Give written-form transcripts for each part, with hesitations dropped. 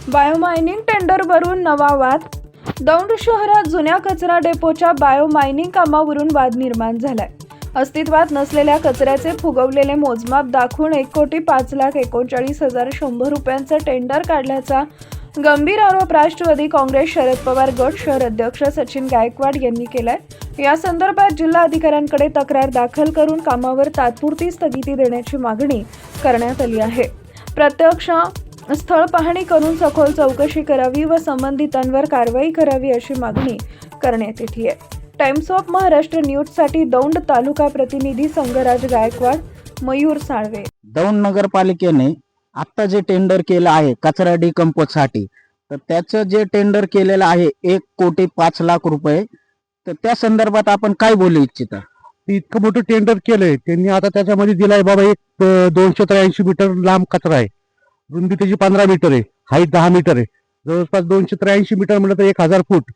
Biomining टेंडरवरून नवा वाद. दौंड शहरात जुन्या कचरा डेपोच्या बायोमायनिंग कामावरून वाद निर्माण झालाय. अस्तित्वात नसलेल्या कचऱ्याचे फुगवलेले मोजमाप दाखवून 1,39,39,100 रुपयांचं टेंडर काढल्याचा गंभीर आरोप राष्ट्रवादी काँग्रेस शरद पवार गट शहर अध्यक्ष सचिन गायकवाड यांनी केलाय. या संदर्भात जिल्हा अधिकाऱ्यांकडे तक्रार दाखल करून कामावर तात्पुरती स्थगिती देण्याची मागणी करण्यात आली आहे. प्रत्यक्ष स्थळ पाहणी करून सखोल चौकशी करावी व संबंधितांवर कारवाई करावी अशी मागणी करण्यात येते आहे. टाइम्स ऑफ महाराष्ट्र न्यूजसाठी दौंड तालुका प्रतिनिधी संगराज गायकवाड, मयूर साळवे. दौंड नगरपालिकेने आता जे टेंडर केलं आहे कचरा डिकंपोजसाठी, तर त्याचं जे टेंडर केलेलं आहे 1,05,00,000 रुपये, तर त्या संदर्भात आपण काय बोलू इच्छिता? इतकं मोठं टेंडर केलंय त्यांनी. आता त्याच्यामध्ये दिलाय बाबा एक 283 मीटर लांब कचरा आहे, रुंदी त्याची 15 मीटर आहे, हाईट 10 मीटर आहे. जवळपास 283 मीटर म्हटलं तर 1,000 फूट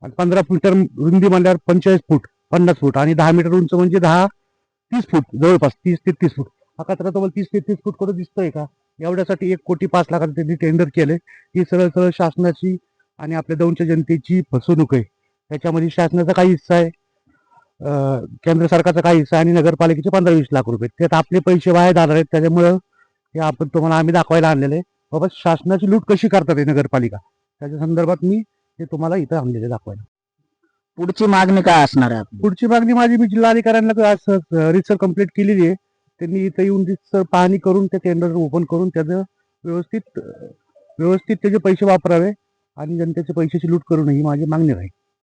आणि 15 मीटर रुंदी म्हणल्यावर 45 फूट 50 फूट आणि 10 मीटर उंच म्हणजे 30 फूट, जवळपास 30 ते 33 फूट. हा कचरा तुम्हाला 30 ते 33 फूट कुठं दिसतोय का? एवढ्यासाठी 1,05,00,000 त्यांनी टेंडर केले. ही सरळ सरळ शासनाची आणि आपल्या दौंडच्या जनतेची फसवणूक आहे. त्याच्यामध्ये शासनाचा काही हिस्सा आहे, केंद्र सरकारचा काही हिस्सा आणि नगरपालिकेचे 15-20 लाख रुपये. त्यात आपले पैसे वाया जाणार आहेत. त्याच्यामुळं हे आपण तुम्हाला आम्ही दाखवायला आणलेले बाबा शासनाची लूट कशी करतात हे नगरपालिका, त्याच्या संदर्भात मी हे तुम्हाला इथं आणलेले दाखवायला. पुढची मागणी काय असणार आहे आपली? पुढची मागणी माझी मी जिल्हाधिकाऱ्यांना रिसर्च कंप्लीट केलेली आहे. त्यांनी इथं येऊन रिसर्च पाहणी करून ते टेंडर ओपन करून त्याचं व्यवस्थित त्याचे पैसे वापरावे आणि जनतेचे पैशाची लूट करू नये ही माझी मागणी राहील.